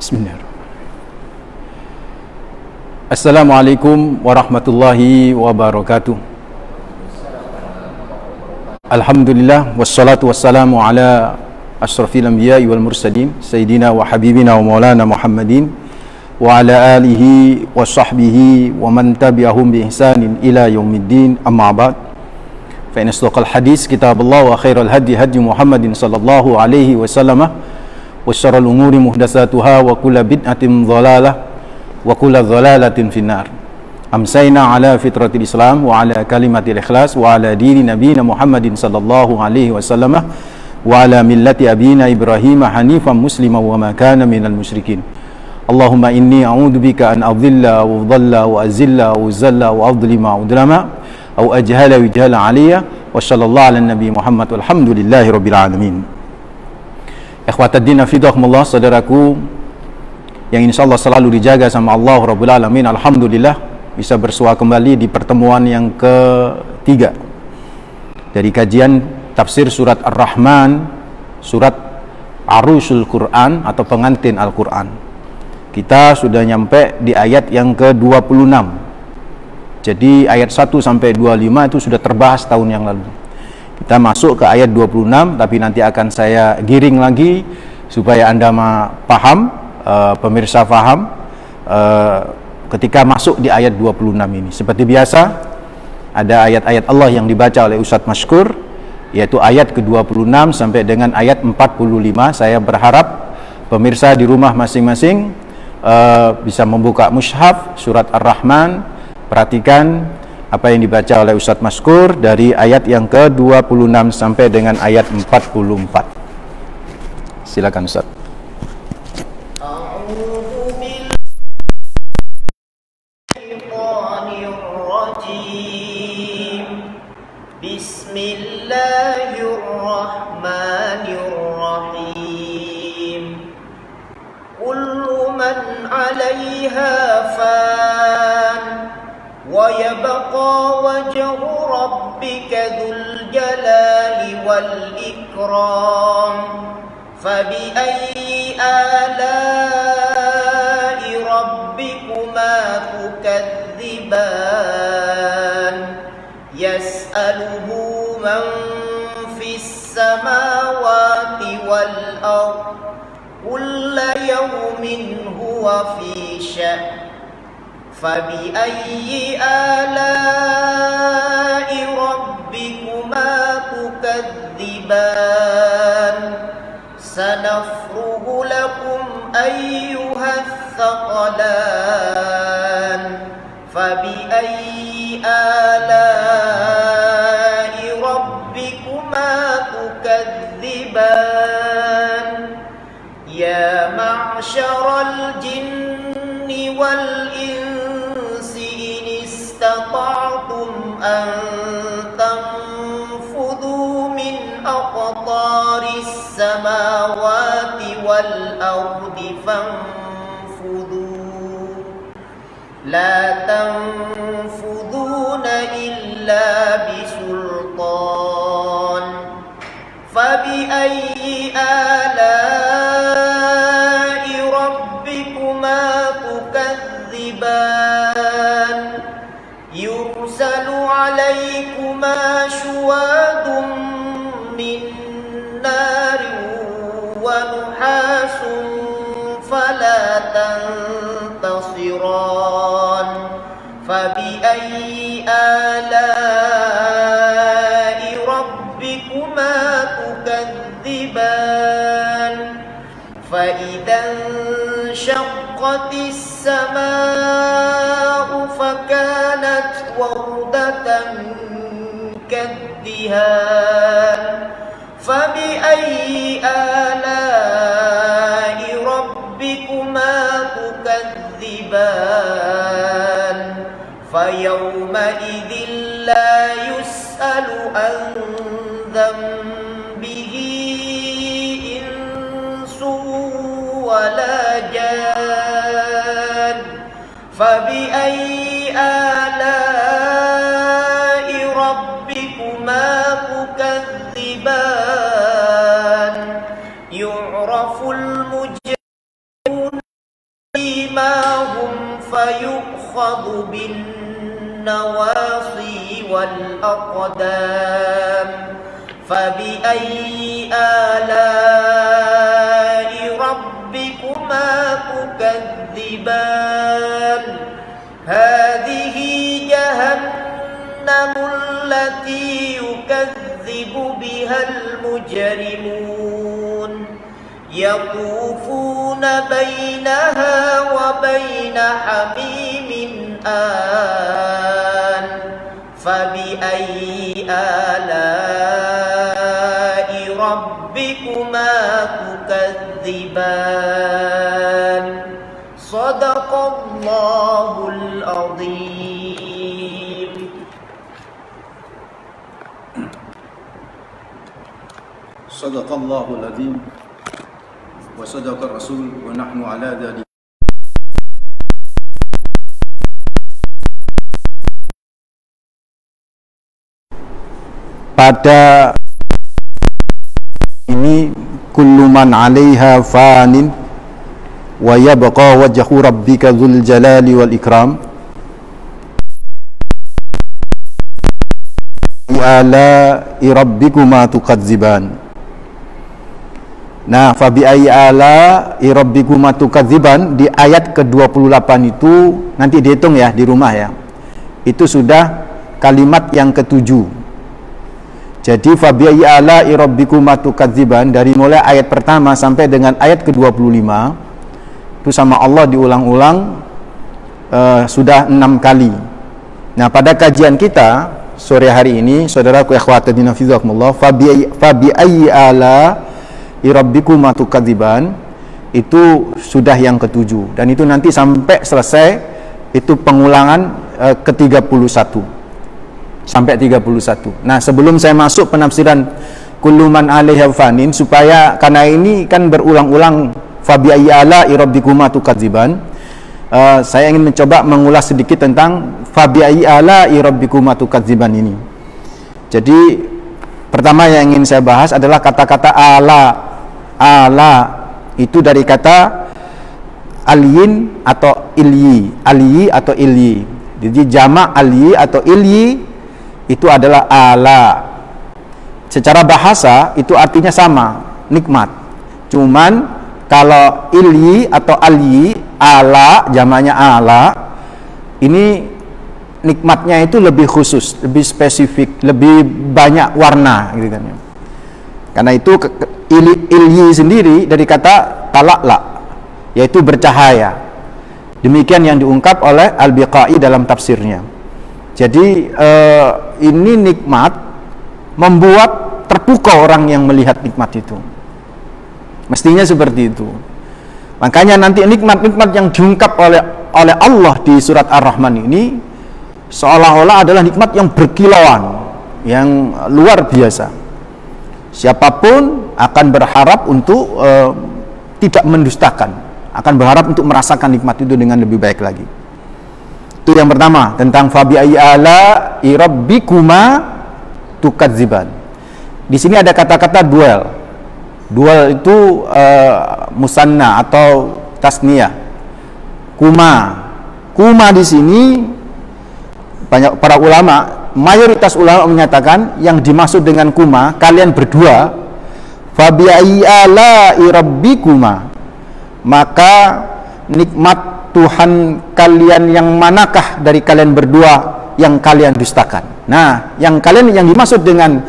Bismillahirrahmanirrahim. Assalamualaikum warahmatullahi wabarakatuh. Alhamdulillah wassalatu wassalamu ala asyrafil anbiya'i wal mursalin sayyidina wa habibina wa maulana Muhammadin wa ala alihi wa sahbihi wa man tabi'ahum bi ihsanin ila yaumiddin, amma ba'd. Fa inna asdaqal hadis kitabullah wa khairal hadi hadi Muhammadin sallallahu alaihi wasallam wa syarrul umuri muhdatsatuha wa kullu bid'atin dhalalah wa kullu dhalalatin finnar. Amsayna ala fitratil Islam wa ala kalimatil ikhlas wa ala dini nabiyina Muhammadin sallallahu alaihi wasallam wa ala millati abina Ibrahim hanifan musliman wa ma kana minal musyrikin. Allahumma inni a'udzubika an adhilla wa dhalla wa azilla wa zalla wa adlima wa udlama au ajhala wa jahala aliyya wa sallallahu ala nabi Muhammad walhamdulillahi rabbil alamin. Ikhwataddin afidhakumullah, saudaraku yang insyaallah selalu dijaga sama Allah Rabbul Alamin. Alhamdulillah bisa bersua kembali di pertemuan yang ketiga dari kajian tafsir surat Ar-Rahman, surat Arusul Quran atau pengantin Al-Quran. Kita sudah nyampe di ayat yang ke-26. Jadi ayat 1 sampai 25 itu sudah terbahas tahun yang lalu. Kita masuk ke ayat 26, tapi nanti akan saya giring lagi supaya Anda paham, pemirsa paham ketika masuk di ayat 26 ini. Seperti biasa, ada ayat-ayat Allah yang dibaca oleh Ustadz Mashkur, yaitu ayat ke-26 sampai dengan ayat 45. Saya berharap pemirsa di rumah masing-masing bisa membuka mushaf surat Ar-Rahman, perhatikan apa yang dibaca oleh Ustadz Mashkur dari ayat yang ke-26 sampai dengan ayat 44. Silakan Ustadz. Bismillahirrahmanirrahim. Kullu man 'alaiha fan wa yabqa wajhu rabbika dzul jalali wal ikram fabi ayyi ala'i rabbikuma tukadziban yas'aluhu man fis samawati wal ardh kulla yawmin huwa fi sya'n فَبِأَيِّ آلَاءِ رَبِّكُمَا تُكَذِّبَانِ سَنَفْرُغُ لَكُمْ أَيُّهَ الثَّقَلَانِ فَبِأَيِّ آلَاءِ رَبِّكُمَا تُكَذِّبَانِ يَا مَعْشَرَ الْجِنِّ وَالْإِنسِ استطعتم أن تنفذوا من أقطار السماوات والأرض فانفذوا لا تنفذون إلا بسلطان فبأي آلاء ربكما تكذبان يرسل عليكما شواظ من نار ونحاس فلا تنتصران فبأي آلاء ربكما تكذبان فإذا انشقت السماء فكانت وردة كالدهان فبأي آلاء ربكما تكذبان فيومئذ لا يسأل عن ذنبه إنس ولا جان فبأي آلاء ربكما تكذبان يعرف المجرمون يؤخذ بالنواصي والأقدام فبأي آلاء ربكما تكذبان هذه جهنم التي يكذب بها المجرمون يطوفون بينها وبين حميم آن فبأي آلاء ربكما تكذبان صدق الله العظيم. صدق الله العظيم وصدق الرسول ونحن على ذلك. Pada ini kullu man 'alaiha fanin wa yabqa wajhu rabbika dzul jalali wal ikram ala rabbikuma tukadziban. Nah, fa bi ayyi ala rabbikuma tukadziban di ayat ke-28 itu nanti dihitung ya di rumah ya. Itu sudah kalimat yang ke-7. Jadi fa bi ayyi ala rabbikuma tukadziban dari mulai ayat pertama sampai dengan ayat ke-25 itu sama Allah diulang-ulang sudah 6 kali. Nah, pada kajian kita sore hari ini, saudaraku ikhwatadina fizakumullah, fa bi ayyi ala rabbikuma tukadziban itu sudah yang ke-7 dan itu nanti sampai selesai itu pengulangan ke-31 sampai 31. Nah, sebelum saya masuk penafsiran kullu man 'alaiha fanin, supaya karena ini kan berulang-ulang fa bi ayyi ala rabbikuma tukadziban, saya ingin mencoba mengulas sedikit tentang fa bi ayyi ala rabbikuma tukadziban ini. Jadi pertama yang ingin saya bahas adalah kata-kata ala. Ala itu dari kata aliyin atau ilyi, aliyi atau ilyi. Jadi jamak aliyi atau ilyi itu adalah ala. Secara bahasa itu artinya sama, nikmat. Cuman kalau ilyi atau alyi, ala jamaknya ala, ini nikmatnya itu lebih khusus, lebih spesifik, lebih banyak warna gitu kan ya. Karena itu ilyi sendiri dari kata tala'la, yaitu bercahaya. Demikian yang diungkap oleh Al-Biqai dalam tafsirnya. Jadi ini nikmat membuat terpukau orang yang melihat nikmat itu. Mestinya seperti itu. Makanya nanti nikmat-nikmat yang diungkap oleh Allah di surat Ar-Rahman ini seolah-olah adalah nikmat yang berkilauan, yang luar biasa. Siapapun akan berharap untuk tidak mendustakan, akan berharap untuk merasakan nikmat itu dengan lebih baik lagi. Itu yang pertama tentang fa bi ayyi ala rabbikuma tukadziban. Di sini ada kata-kata duel. Duel itu musanna atau tasniyah. Kuma di sini banyak para ulama, mayoritas ulama menyatakan yang dimaksud dengan kuma kalian berdua, fa bi ayyi ala rabbikuma, maka nikmat Tuhan kalian yang manakah dari kalian berdua yang kalian dustakan. Nah, yang dimaksud dengan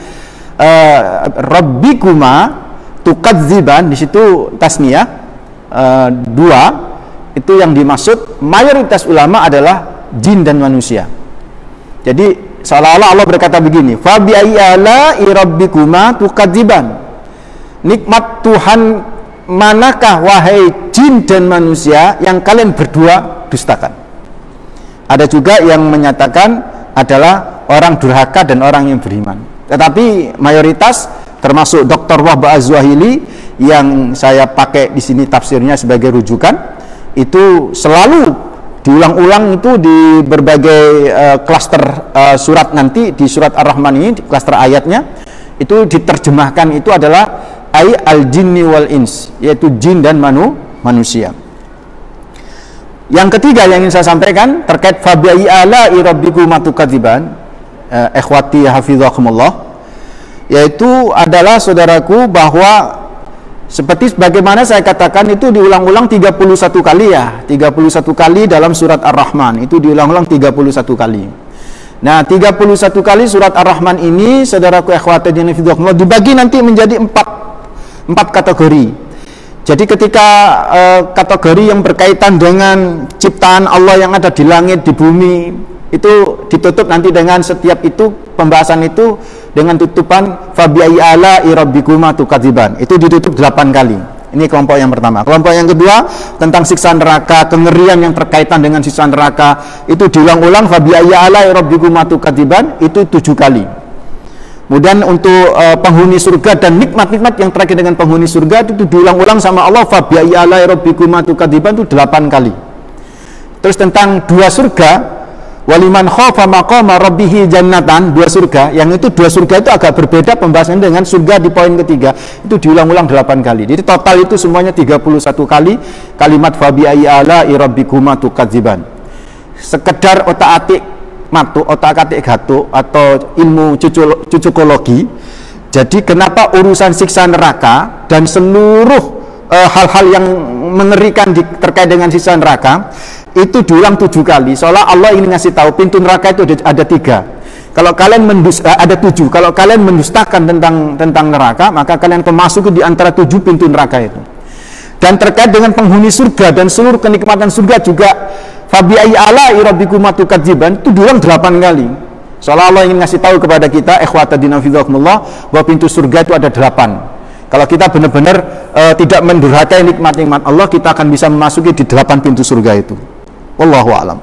rabbikuma tukadziban di situ tasniyah dua, itu yang dimaksud mayoritas ulama adalah jin dan manusia. Jadi seolah-olah Allah berkata begini, fa bi ayyi ala rabbikuma tukadziban, nikmat Tuhan manakah wahai jin dan manusia yang kalian berdua dustakan. Ada juga yang menyatakan adalah orang durhaka dan orang yang beriman. Tetapi mayoritas termasuk Dr. Wahb Az-Zuhaili yang saya pakai di sini tafsirnya sebagai rujukan, itu selalu diulang-ulang itu di berbagai klaster surat nanti di surat Ar-Rahman ini, di klaster ayatnya itu diterjemahkan itu adalah al-jinni wal ins, yaitu jin dan manusia. Yang ketiga yang ingin saya sampaikan terkait fabi'ayyi ala'i rabbikuma tukadziban, ikhwati hafizakumullah, yaitu adalah saudaraku bahwa seperti bagaimana saya katakan itu diulang-ulang 31 kali ya, 31 kali dalam surat Ar-Rahman, itu diulang-ulang 31 kali. Nah, 31 kali surat Ar-Rahman ini saudaraku ikhwati hafizakumullah dibagi nanti menjadi empat kategori. Jadi ketika kategori yang berkaitan dengan ciptaan Allah yang ada di langit, di bumi, itu ditutup nanti dengan setiap itu, pembahasan itu dengan tutupan fabi'ayyi ala'i rabbikuma tukadziban. Itu ditutup 8 kali. Ini kelompok yang pertama. Kelompok yang kedua tentang siksa neraka, kengerian yang berkaitan dengan siksa neraka, itu diulang-ulang fabi'ayyi ala'i rabbikuma tukadziban, itu 7 kali. Kemudian untuk penghuni surga dan nikmat-nikmat yang terkait dengan penghuni surga itu diulang-ulang sama Allah fabi'ayyi ala'i rabbikuma tukadziban, itu 8 kali. Terus tentang 2 surga, waliman khafa maqama rabbih jannatan, 2 surga, yang itu 2 surga itu agak berbeda pembahasannya dengan surga di poin ketiga, itu diulang-ulang 8 kali. Jadi total itu semuanya 31 kali kalimat fabi'ayyi ala'i rabbikuma tukadziban. Sekedar otak-atik otak-atik gatuk atau ilmu cucukologi. Jadi kenapa urusan siksa neraka dan seluruh hal-hal yang mengerikan terkait dengan siksa neraka itu diulang 7 kali, seolah Allah ingin ngasih tahu pintu neraka itu ada 3. Kalau kalian ada 7. Kalau kalian mendustakan tentang neraka, maka kalian akan masuk di antara 7 pintu neraka itu. Dan terkait dengan penghuni surga dan seluruh kenikmatan surga juga fabi'ayyi ala'i rabbikuma tukadziban, itu diulang 8 kali. Seolah Allah ingin ngasih tahu kepada kita ikhwatadina fizakumullah bahwa pintu surga itu ada 8. Kalau kita benar-benar tidak mendurhakai nikmat-nikmat Allah, kita akan bisa memasuki di 8 pintu surga itu. Wallahu a'lam.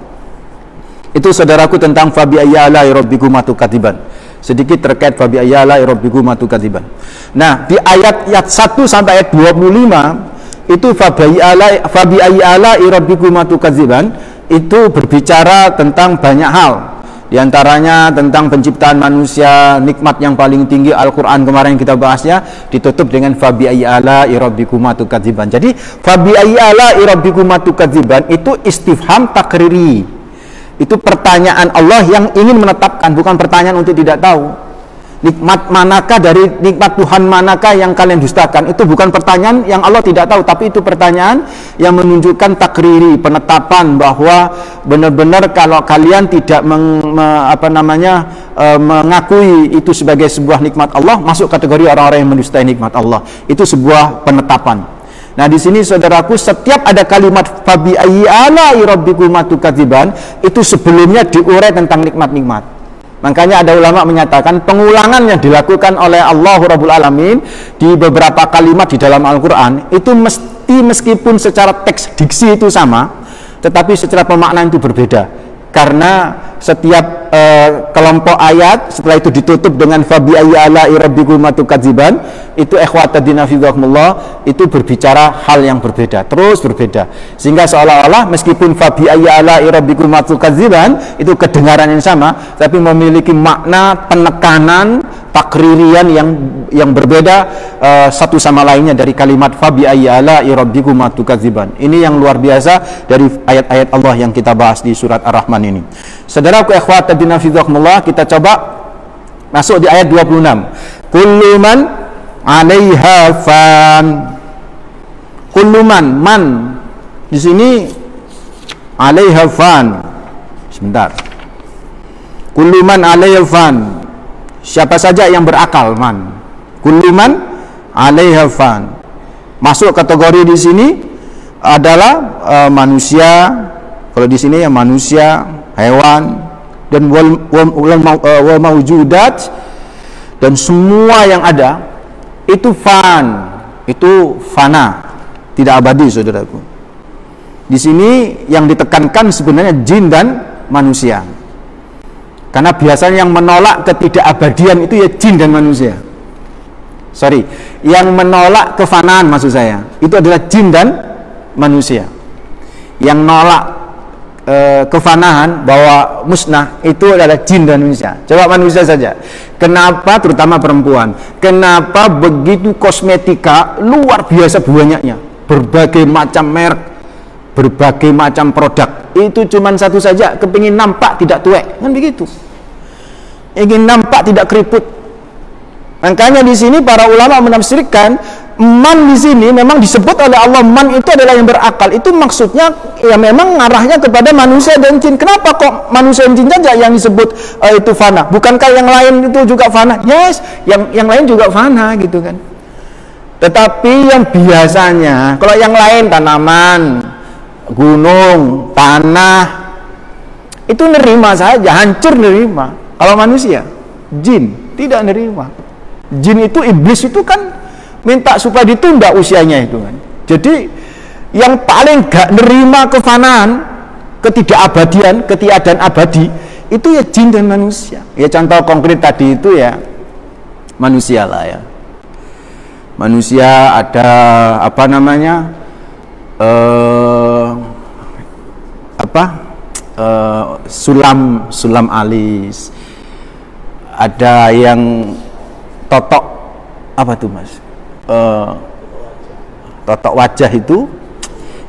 Itu saudaraku tentang fabi'ayyi ala'i rabbikuma tukadziban. Sedikit terkait fabi'ayyi ala'i rabbikuma tukadziban. Nah, di ayat 1 sampai ayat 25 itu fabi'ayyi ala'i rabbikuma tukadziban itu berbicara tentang banyak hal. Di antaranya tentang penciptaan manusia, nikmat yang paling tinggi Al-Qur'an kemarin kita bahasnya ditutup dengan fabi'ayyi ala'i rabbikuma tukadziban. Jadi fabi'ayyi ala'i rabbikuma tukadziban itu istifham takriri. Itu pertanyaan Allah yang ingin menetapkan, bukan pertanyaan untuk tidak tahu. Nikmat manakah dari nikmat Tuhan manakah yang kalian dustakan? Itu bukan pertanyaan yang Allah tidak tahu, tapi itu pertanyaan yang menunjukkan takriri, penetapan bahwa benar-benar kalau kalian tidak mengakui itu sebagai sebuah nikmat Allah, masuk kategori orang-orang yang mendustai nikmat Allah. Itu sebuah penetapan. Nah, di sini saudaraku, setiap ada kalimat fabi'ayyi ala'i rabbikuma tukadziban, itu sebelumnya diurai tentang nikmat-nikmat. Makanya ada ulama menyatakan pengulangan yang dilakukan oleh Allah Rabbul Alamin di beberapa kalimat di dalam Al-Quran itu meskipun secara teks diksi itu sama, tetapi secara pemaknaan itu berbeda. Karena setiap kelompok ayat setelah itu ditutup dengan fabi'ayyi ala'i rabbikuma tukadziban, itu ikhwatadina fizakumullah itu berbicara hal yang berbeda, terus berbeda, sehingga seolah-olah meskipun fabi'ayyi ala'i rabbikuma tukadziban itu kedengaran yang sama, tapi memiliki makna penekanan takririan yang berbeda satu sama lainnya dari kalimat fabi'ayyi ala'i rabbikuma tukadziban. Ini yang luar biasa dari ayat-ayat Allah yang kita bahas di surat Ar-Rahman ini. Saudaraku ikhwatadina fizakumullah, kita coba masuk di ayat 26. Kullu man 'alaiha fan. Kullu man di sini 'alaiha fan. Sebentar. Kullu man 'alaiha fan. Siapa saja yang berakal, man. Kullu man 'alaiha fan. Masuk kategori di sini adalah manusia. Kalau di sini ya manusia, hewan, dan wal mawjudat, dan semua yang ada itu fan, itu fana, tidak abadi, saudaraku. Di sini yang ditekankan sebenarnya jin dan manusia. Karena biasanya yang menolak ketidakabadian itu ya jin dan manusia. Yang menolak kefanaan maksud saya, itu adalah jin dan manusia. Yang nolak kefanaan bahwa musnah itu adalah jin dan manusia. Coba manusia saja. Kenapa terutama perempuan? Kenapa begitu kosmetika luar biasa banyaknya, berbagai macam merek, berbagai macam produk. Itu cuman satu saja, kepingin nampak tidak tuek, kan begitu. Ingin nampak tidak keriput. Makanya di sini para ulama menafsirkan man di sini memang disebut oleh Allah man itu adalah yang berakal. Itu maksudnya ya memang ngarahnya kepada manusia dan jin. Kenapa kok manusia dan jin saja yang disebut itu fana? Bukankah yang lain itu juga fana? Yes, yang lain juga fana gitu kan. Tetapi yang biasanya kalau yang lain tanaman, gunung, tanah itu nerima saja, hancur nerima. Kalau manusia, jin tidak nerima. Jin itu, iblis itu kan minta supaya ditunda usianya itu kan. Jadi yang paling gak nerima kefanaan, ketidakabadian, ketiadaan abadi itu ya jin dan manusia. Ya contoh konkret tadi itu ya manusia lah ya. Manusia ada apa namanya sulam alis, ada yang totok apa tuh mas, totok wajah itu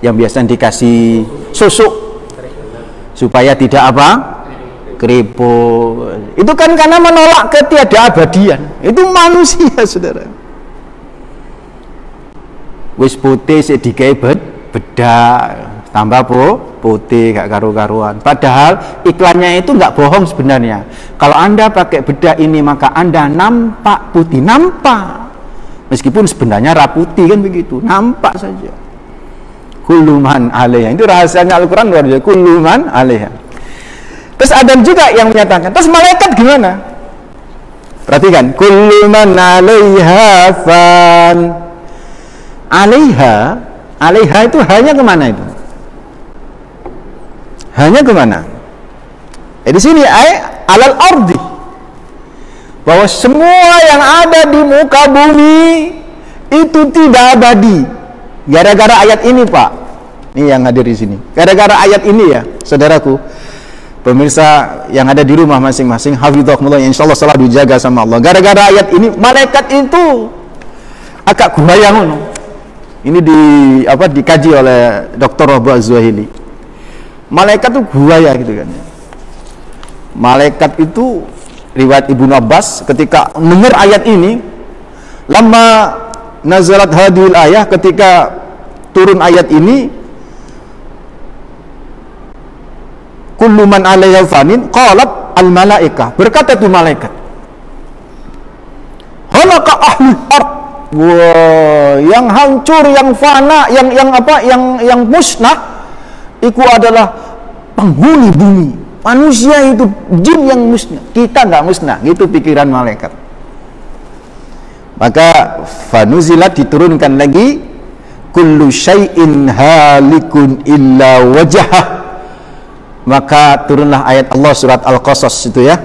yang biasa dikasih susu supaya tidak apa keriput. Itu kan karena menolak ketiadaan. Itu manusia saudara. Wis putih sedikit bedak tambah putih gak karu-karuan. Padahal iklannya itu nggak bohong sebenarnya. Kalau Anda pakai bedak ini maka Anda nampak putih, nampak. Meskipun sebenarnya raputi kan begitu, nampak saja. Kulluman alaiha. Itu rahasianya Al-Qur'an luar biasa. Kulluman alaiha. Terus ada juga yang menyatakan, terus malaikat gimana? Perhatikan, kulluman alaiha fan. Alaiha itu hanya kemana itu? Hanya kemana? Di sini alal ardi, bahwa semua yang ada di muka bumi itu tidak abadi. Gara-gara ayat ini Pak, ini yang hadir di sini. Gara-gara ayat ini ya, saudaraku, pemirsa yang ada di rumah masing-masing, hafizahumullah, yang insyaallah selalu dijaga sama Allah. Gara-gara ayat ini, malaikat itu agak gubayang. Ini dikaji oleh Dr. Rabu Az-Zuhaili. Malaikat itu buaya gitu kan. Malaikat itu riwayat Ibnu Abbas ketika mendengar ayat ini, lama nazalat hadhil ayah, ketika turun ayat ini, kullu man 'alaiha fanin, qalat al malaikah, berkata itu malaikat, halaka ahlul ard. Wah, yang hancur, yang fana, yang musnah itu adalah penghuni bumi. Manusia itu, jin yang musnah, kita nggak musnah. Gitu pikiran malaikat. Maka fanuzilat, diturunkan lagi, kullu syai'in halikun illa wajhah. Maka turunlah ayat Allah surat Al-Qasas itu ya.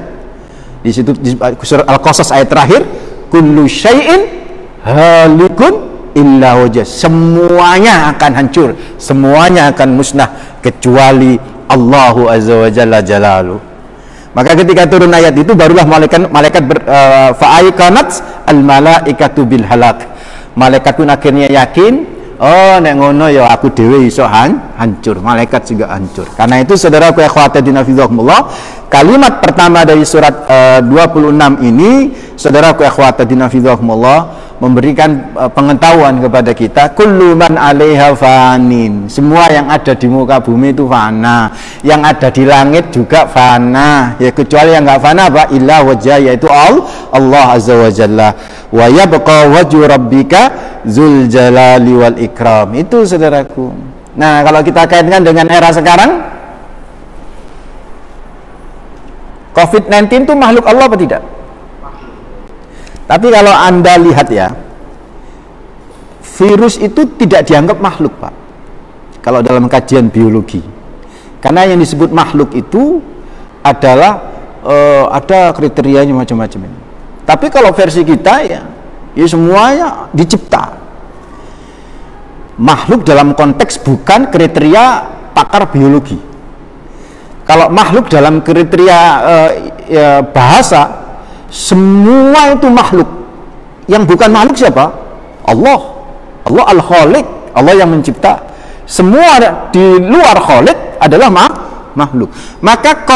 Di situ di surat Al-Qasas ayat terakhir, kullu syai'in halikun illa wajah, semuanya akan hancur, semuanya akan musnah kecuali Allahu azza wa jalla jalalu. Maka ketika turun ayat itu barulah malaikat fa'aikanat al malaikatu bil halak. Malaikat pun akhirnya yakin, oh nek ngono ya aku dhewe iso hancur, malaikat juga hancur. Karena itu saudaraku ikhwati dinafidzakumullah, kalimat pertama dari surat 26 ini, saudaraku ikhwati dinafidzakumullah, memberikan pengetahuan kepada kita, kullu man 'alaiha fanin. Semua yang ada di muka bumi itu fana, yang ada di langit juga fana. Ya kecuali yang enggak fana apa? Illa wajah, yaitu Allah azza wa jalla. Wa yabqa wajhu rabbika dzul jalali wal ikram. Itu saudaraku. Nah, kalau kita kaitkan dengan era sekarang, COVID-19 itu makhluk Allah apa tidak? Tapi kalau Anda lihat ya, virus itu tidak dianggap makhluk Pak, kalau dalam kajian biologi. Karena yang disebut makhluk itu adalah ada kriterianya macam-macam. Tapi kalau versi kita ya semuanya dicipta. Makhluk dalam konteks bukan kriteria pakar biologi. Kalau makhluk dalam kriteria bahasa, semua itu makhluk. Yang bukan makhluk siapa? Allah. Allah Al-Khaliq, Allah yang mencipta. Semua di luar Khalik adalah makhluk. Maka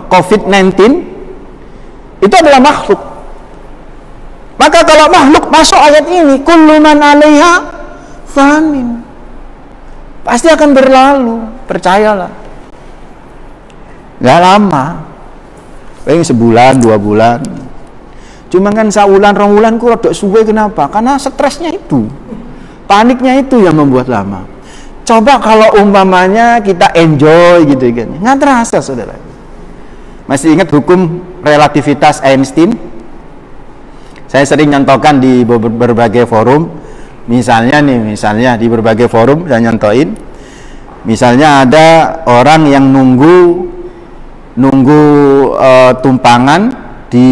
COVID-19 itu adalah makhluk. Maka kalau makhluk masuk ayat ini, kullu man 'alaiha fanin, pasti akan berlalu, percayalah. Gak lama, paling sebulan, 2 bulan. Cuma kan saulan, 2 bulan ku rodok suwe, kenapa? Karena stresnya itu, paniknya itu yang membuat lama. Coba kalau umpamanya kita enjoy gitu kan, nggak terasa, saudara. Masih ingat hukum relativitas Einstein? Saya sering nyontohkan di berbagai forum. Misalnya di berbagai forum saya nyontoin. Misalnya ada orang yang nunggu tumpangan di,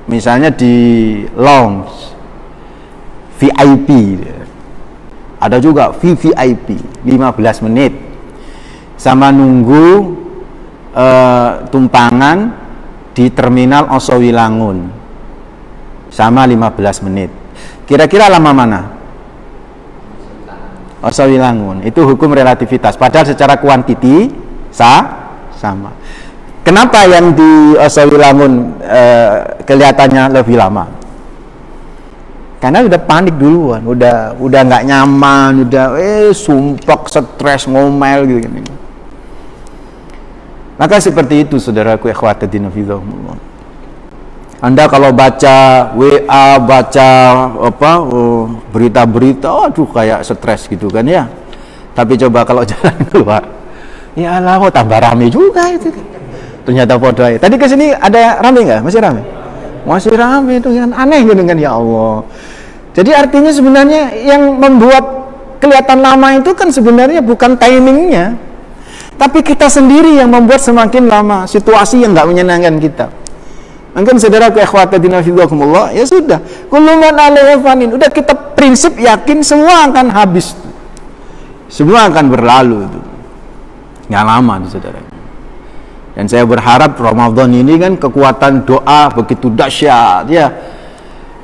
misalnya di lounge VIP, ada juga VVIP 15 menit, sama nunggu tumpangan di terminal Osowilangun sama 15 menit. Kira-kira lama mana? Osowilangun. Itu hukum relativitas, padahal secara kuantiti sama. Kenapa yang di Osowilangun kelihatannya lebih lama? Karena udah panik duluan, udah nggak nyaman, udah sumpek, stres, ngomel gitu kan. Maka seperti itu, saudaraku, ikhwatuddin fillah. Anda kalau baca WA, baca berita-berita, aduh kayak stres gitu kan ya. Tapi coba kalau jalan keluar, ya Allah, tambah rame juga itu. Ternyata foto. Tadi ke sini ada rame nggak? Masih rame? Masih rame itu kan, aneh gitu kan, ya Allah. Jadi artinya sebenarnya yang membuat kelihatan lama itu kan sebenarnya bukan timingnya, tapi kita sendiri yang membuat semakin lama situasi yang nggak menyenangkan kita. Mungkin saudaraku ikhwatuddin fillah, ya sudah, kullu man 'alaiha fanin. Udah kita prinsip yakin semua akan habis, semua akan berlalu itu. Nggak lama itu, saudara. Dan saya berharap Ramadan ini kan kekuatan doa begitu dahsyat ya.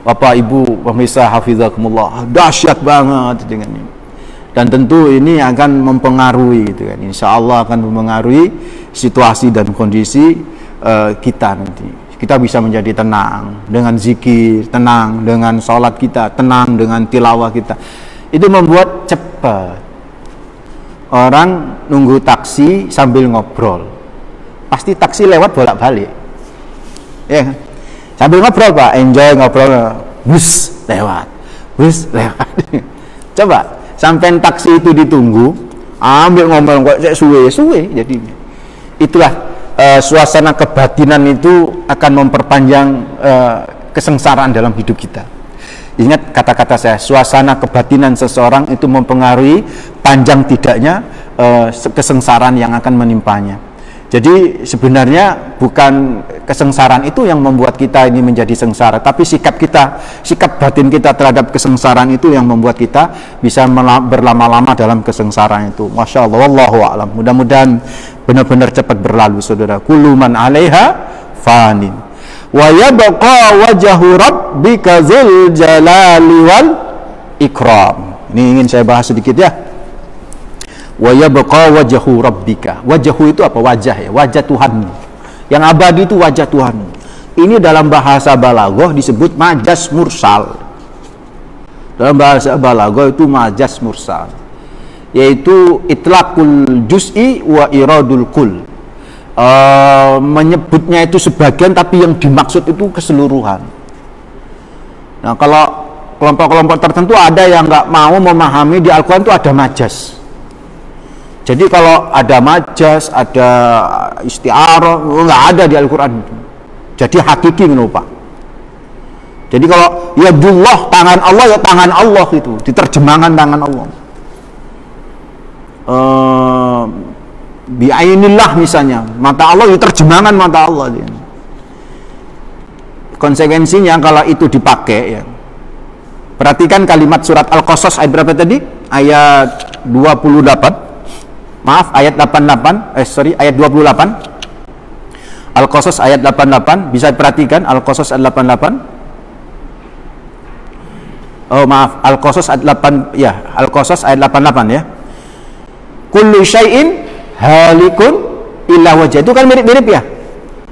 Bapak Ibu pemirsa hafizakumullah, dahsyat banget dengan ini. Dan tentu ini akan mempengaruhi gitu kan. Insya Allah akan mempengaruhi situasi dan kondisi kita nanti. Kita bisa menjadi tenang dengan zikir, tenang dengan sholat kita, tenang dengan tilawah kita. Itu membuat cepat. Orang nunggu taksi sambil ngobrol, pasti taksi lewat bolak-balik, ya kan? Sambil ngobrol, Pak, enjoy ngobrol, bus lewat. Coba sampai taksi itu ditunggu, ambil ngomong kok suwe. Jadi itulah suasana kebatinan itu akan memperpanjang kesengsaraan dalam hidup kita. Ingat kata-kata saya, suasana kebatinan seseorang itu mempengaruhi panjang tidaknya kesengsaraan yang akan menimpanya. Jadi sebenarnya bukan kesengsaraan itu yang membuat kita ini menjadi sengsara, tapi sikap batin kita terhadap kesengsaraan itu yang membuat kita bisa berlama-lama dalam kesengsaraan itu. Masya Allah, wallahu a'lam. Mudah-mudahan benar-benar cepat berlalu, saudara. Kullu man 'alaiha fanin wa yabqa wajhu rabbika dzul jalali wal ikram. Ini ingin saya bahas sedikit ya. Wa yabqa wajhu rabbika. Wajhu itu apa? Wajah ya, wajah Tuhanmu. Yang abadi itu wajah Tuhanmu. Ini dalam bahasa balaghah disebut majaz mursal. Dalam bahasa balaghah itu majaz mursal, yaitu itlaqul juz'i wa iradul kull. Menyebutnya itu sebagian tapi yang dimaksud itu keseluruhan. Nah, kalau kelompok-kelompok tertentu ada yang nggak mau memahami di Al-Quran itu ada majaz. Jadi kalau ada majaz, ada isti'arah, nggak ada di Al-Quran. Jadi hakiki menumpah. Jadi kalau yadullah, tangan Allah, ya tangan Allah itu, diterjemahkan tangan Allah. Bi'ainillah misalnya, mata Allah, diterjemahkan mata Allah. Konsekuensinya kalau itu dipakai ya. Perhatikan kalimat surat Al-Qasas ayat berapa tadi? Ayat 28. Maaf, ayat 88, ayat 28. Al-Qasas ayat 88, bisa perhatikan Al-Qasas ayat 88. Oh maaf, Al-Qasas ayat 8 ya, Al-Qasas ayat 88 ya. Kullu syai'in halikun illa wajah. Itu kan mirip-mirip ya.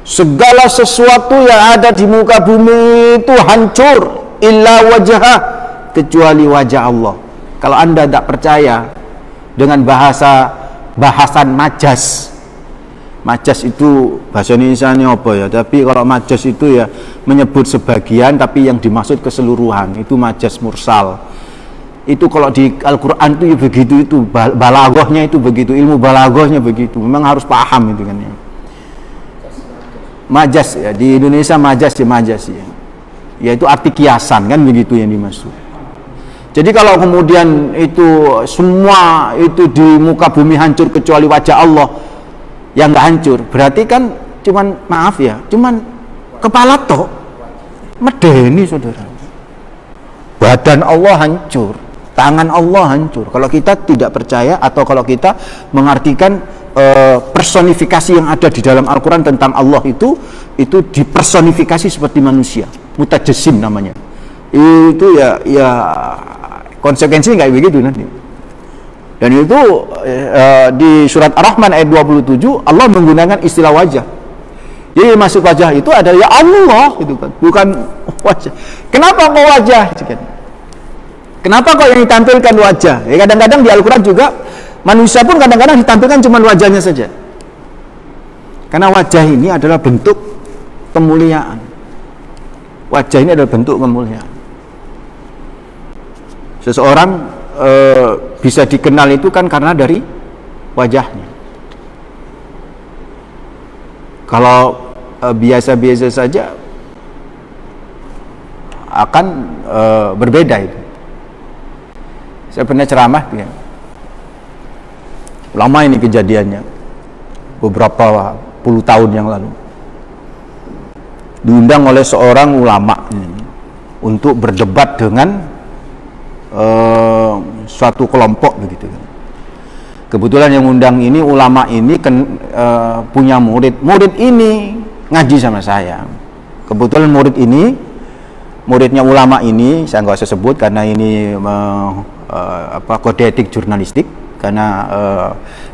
Segala sesuatu yang ada di muka bumi itu hancur illa wajah, kecuali wajah Allah. Kalau Anda tidak percaya dengan bahasan majas. Majas itu bahasa Indonesia apa ya? Tapi kalau majas itu ya menyebut sebagian tapi yang dimaksud keseluruhan. Itu majas mursal. Itu kalau di Al-Quran itu ya begitu, itu balaghahnya itu begitu, ilmu balaghahnya begitu. Memang harus paham itu kan ya. Majas ya, di Indonesia majas ya. Yaitu arti kiasan kan begitu yang dimaksud. Jadi kalau kemudian itu semua itu di muka bumi hancur kecuali wajah Allah yang nggak hancur, berarti kan cuman maaf ya, cuman kepala tok medeni saudara. Badan Allah hancur, tangan Allah hancur. Kalau kita tidak percaya atau kalau kita mengartikan personifikasi yang ada di dalam Al-Quran tentang Allah itu dipersonifikasi seperti manusia, mutajassim namanya. Itu ya konsekuensinya kayak begitu nanti. Dan itu di surat Ar-Rahman ayat 27 Allah menggunakan istilah wajah. Jadi maksud wajah itu adalah ya Allah gitu kan, bukan wajah. Kenapa kok wajah? Kenapa kok yang ditampilkan wajah? Ya, kadang-kadang di Al-Quran juga manusia pun kadang-kadang ditampilkan cuma wajahnya saja. Karena wajah ini adalah bentuk kemuliaan. Wajah ini adalah bentuk kemuliaan. Seseorang bisa dikenal itu kan karena dari wajahnya. Kalau biasa-biasa saja akan berbeda itu. Saya pernah ceramah ya. Lama ini kejadiannya, beberapa puluh tahun yang lalu. Diundang oleh seorang ulama untuk berdebat dengan suatu kelompok begitu. Kebetulan yang undang ini ulama ini punya murid ini ngaji sama saya. Kebetulan muridnya ulama ini saya nggak usah sebut karena ini kode etik jurnalistik karena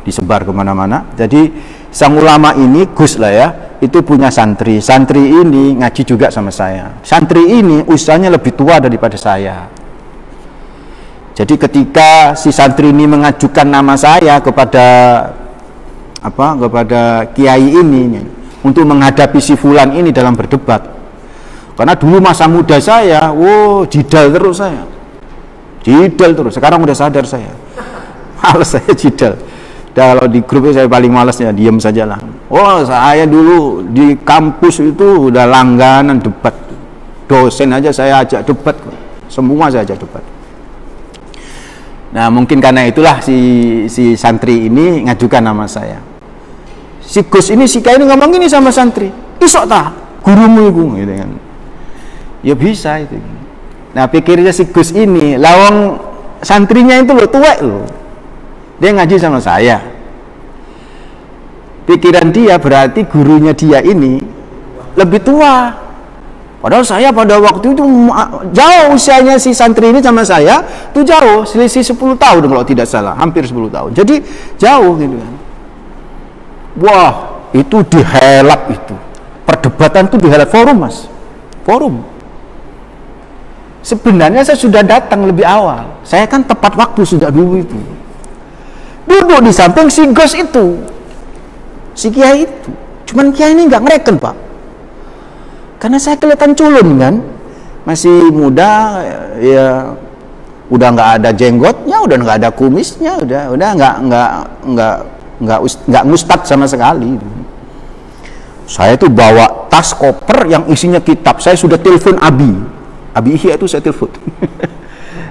disebar kemana-mana. Jadi sang ulama ini Gus lah ya, itu punya santri ini ngaji juga sama saya. Santri ini usianya lebih tua daripada saya. Jadi ketika si santri ini mengajukan nama saya kepada kiai ini untuk menghadapi si fulan ini dalam berdebat, karena dulu masa muda saya, jidal terus saya, sekarang udah sadar saya, males saya jidal. Kalau di grup saya paling males ya, diam saja lah. Saya dulu di kampus itu udah langganan debat, dosen aja saya ajak debat, semua saya ajak debat. Nah mungkin karena itulah si santri ini ngajukan nama saya. Si Gus ini, si Kiai ini ngomong gini sama santri, isok ta gurumu itu gitu kan. Ya bisa itu. Nah pikirnya si Gus ini, lawang santrinya itu loh tuwek loh. Dia ngaji sama saya. Pikiran dia berarti gurunya dia ini lebih tua. Padahal saya pada waktu itu jauh usianya si santri ini sama saya itu jauh, selisih 10 tahun kalau tidak salah, hampir 10 tahun. Jadi jauh gitu kan. Wah, itu dihelap itu. Perdebatan itu dihelap forum, Mas. Forum. Sebenarnya saya sudah datang lebih awal. Saya kan tepat waktu sudah dulu itu. Duduk di samping si Gus itu. Si Kiai itu. Cuman Kiai ini nggak ngereken, Pak. Karena saya kelihatan culun kan, masih muda, ya udah nggak ada jenggotnya, udah nggak ada kumisnya, udah nggak mustad sama sekali. Saya tuh bawa tas koper yang isinya kitab. Saya sudah telepon Abi Ihya itu saya telepon.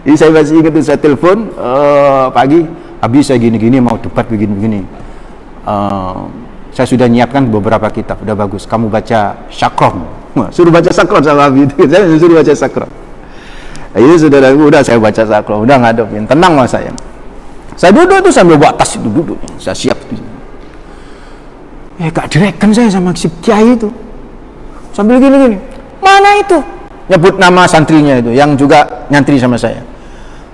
Jadi saya masih ingat itu saya telepon pagi, Abi saya gini-gini mau debat begini-begini. Saya sudah nyiapkan beberapa kitab, udah bagus. Kamu baca Syakron. Suruh baca Sakron sama Abi itu. Saya suruh baca Sakron. Itu udah saya baca Sakron, udah ngadepin, tenang mas saya. Saya duduk itu sambil bawa tas itu duduk, saya siap itu. Gak direken saya sama si Kiai itu. Sambil gini-gini. Mana itu? nyebut nama santrinya itu yang juga nyantri sama saya.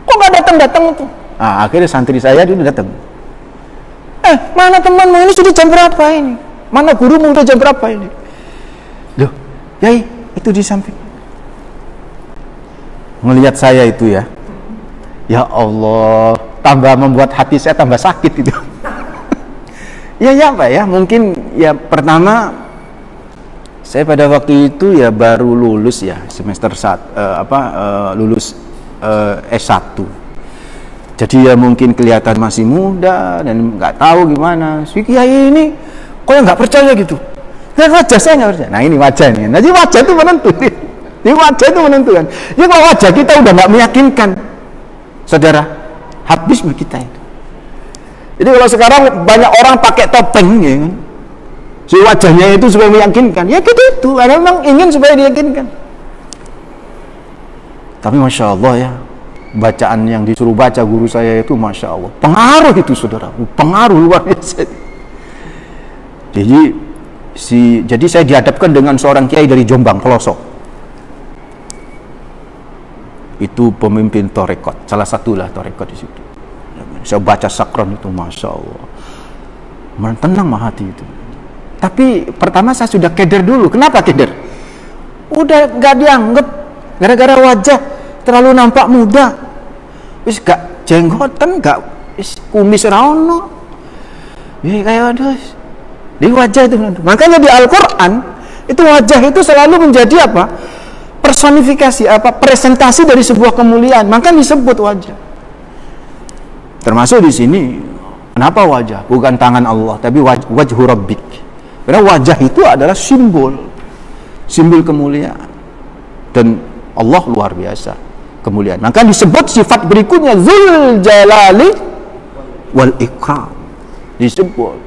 Kok nggak datang itu? Nah, akhirnya santri saya itu datang. Mana temanmu ini sudah jam berapa ini? Mana gurumu udah jam berapa ini? Loh, Yai, itu di samping. Melihat saya itu ya, ya Allah, tambah membuat hati saya tambah sakit itu. Ya Pak ya, mungkin ya pertama saya pada waktu itu ya baru lulus ya semester lulus S1. Jadi ya mungkin kelihatan masih muda dan nggak tahu gimana. Si Kiai ini kok nggak percaya gitu. Dan wajah saya nggak percaya. Nah ini wajah nih. Jadi wajah itu menentu. Ini wajah itu menentukan. Ya kalau wajah kita udah nggak meyakinkan, saudara, habis kita itu. Jadi kalau sekarang banyak orang pakai topeng, ya kan? Si wajahnya itu supaya meyakinkan. Ya gitu itu. Karena memang ingin supaya diyakinkan. Tapi masya Allah ya. Bacaan yang disuruh baca guru saya itu masya Allah pengaruh itu saudara, pengaruh luar biasa. Jadi saya dihadapkan dengan seorang kiai dari Jombang pelosok, itu pemimpin torekot, salah satu lah torekot di situ. Saya baca sakron itu masya Allah tenang hati itu. Tapi pertama saya sudah keder dulu. Kenapa keder? Udah gak dianggap gara-gara wajah terlalu nampak muda, wis gak jenggotan, gak wis kumis raono, ya kayak aduh di wajah itu. Makanya di Al-Quran itu wajah itu selalu menjadi apa, personifikasi, apa, presentasi dari sebuah kemuliaan. Maka disebut wajah. Termasuk di sini kenapa wajah, bukan tangan Allah tapi wajhu rabbik, karena wajah itu adalah simbol kemuliaan dan Allah luar biasa kemuliaan. Maka disebut sifat berikutnya Dzul Jalali wal Ikram. Disebut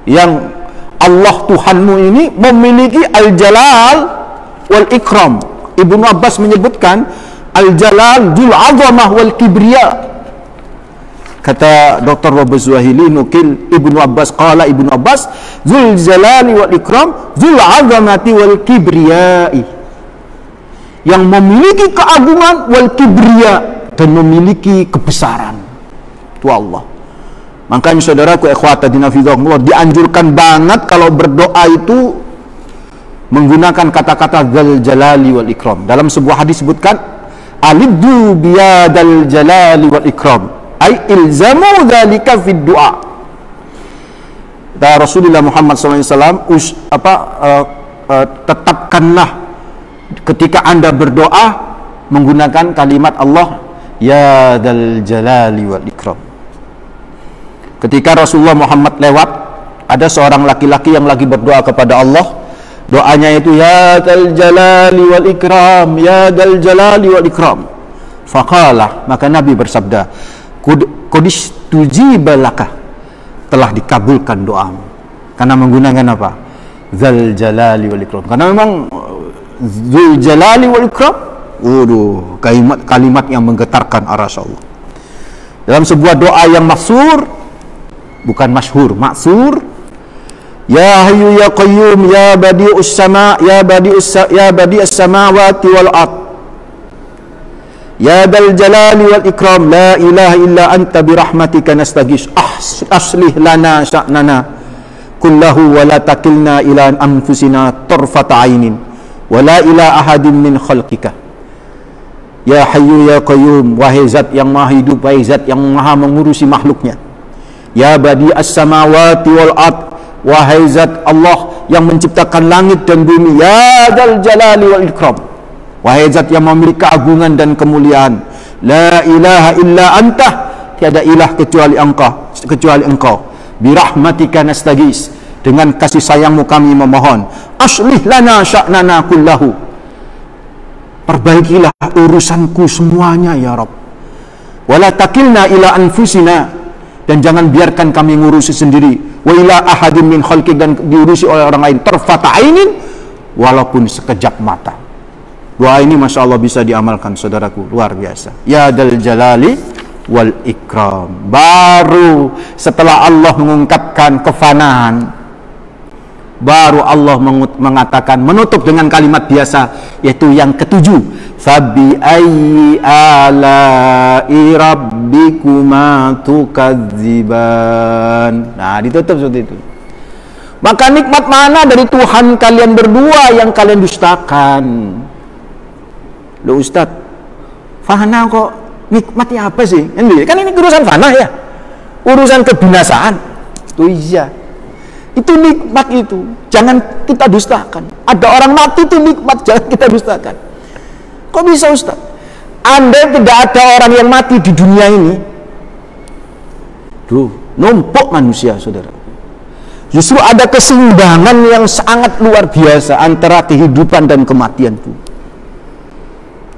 yang Allah Tuhanmu ini memiliki Al-Jalal wal Ikram. Ibnu Abbas menyebutkan Al-Jalal Dzul Azamah wal Kibriya. Kata Dr. Robert Zuhili nukil Ibnu Abbas, qala Ibnu Abbas Dzul Jalali wal Ikram Dzul Azamati wal Kibriyai, yang memiliki keagungan wal kibriya dan memiliki kebesaran. Itu Allah. Makanya saudaraku ikhwatadina fillah, dianjurkan banget kalau berdoa itu menggunakan kata-kata dzal jalali wal ikram. Dalam sebuah hadis sebutkan aliddu biyadal jalali wal ikram, ay ilzamu dzalika fid du'a. Dan Rasulullah Muhammad SAW tetapkanlah ketika Anda berdoa menggunakan kalimat Allah ya dzal jalali wal ikram. Ketika Rasulullah Muhammad lewat, ada seorang laki-laki yang lagi berdoa kepada Allah. Doanya itu ya dzal jalali wal ikram, ya dzal jalali wal ikram. Faqala, maka Nabi bersabda, qudis tujiba laka, telah dikabulkan doamu. Karena menggunakan apa? Dzal jalali wal ikram. Karena memang Dzul Jalali wal Ikram, waduh, kalimat yang menggetarkan arsy Allah. Dalam sebuah doa yang maksur, bukan masyhur, maksur, ya hayyu ya qayyum ya badi'us sama ya badi'us samawati wal ard ya dzal jalali wal ikram la ilaha illa anta bi rahmatika nastaghis aslih lana sya'nana kullahu wa la takilna ila anfusina tarfata ainin wala ila ahadin min khalqika ya hayyu ya qayyum, wahai zat yang maha hidup, wahai zat yang maha mengurusi makhluknya, ya badi'as samawati wal ard, wahai zat Allah yang menciptakan langit dan bumi, ya dzal jalali wal ikram, wahai zat yang memiliki keagungan dan kemuliaan, la ilaha illa anta, tiada ilah kecuali engkau, birahmatika nastaghis, dengan kasih sayangmu kami memohon, aslih lana sya'nana kullahu, perbaikilah urusanku semuanya ya Rabb, wala takilna ila anfusina, dan jangan biarkan kami ngurusi sendiri, wa ila ahadin min khalqik, dan diurusi oleh orang lain, tarfata ainin, walaupun sekejap mata. Doa ini masya Allah bisa diamalkan saudaraku, luar biasa. Ya dzal jalali wal ikram. Baru setelah Allah mengungkapkan kefanaan, Baru Allah mengatakan, menutup dengan kalimat biasa, yaitu yang ketujuh, fabi ayyi ala'i rabbikuma tukadziban. Nah, ditutup seperti itu. Maka nikmat mana dari Tuhan kalian berdua yang kalian dustakan? Loh Ustaz, fana kok nikmatnya apa sih? Kan ini urusan fana ya, urusan kebinasaan. Itu iya, itu nikmat itu, jangan kita dustakan. Ada orang mati itu nikmat, jangan kita dustakan. Kok bisa Ustaz? Andai tidak ada orang yang mati di dunia ini, numpuk manusia saudara. Justru ada keseimbangan yang sangat luar biasa antara kehidupan dan kematian itu.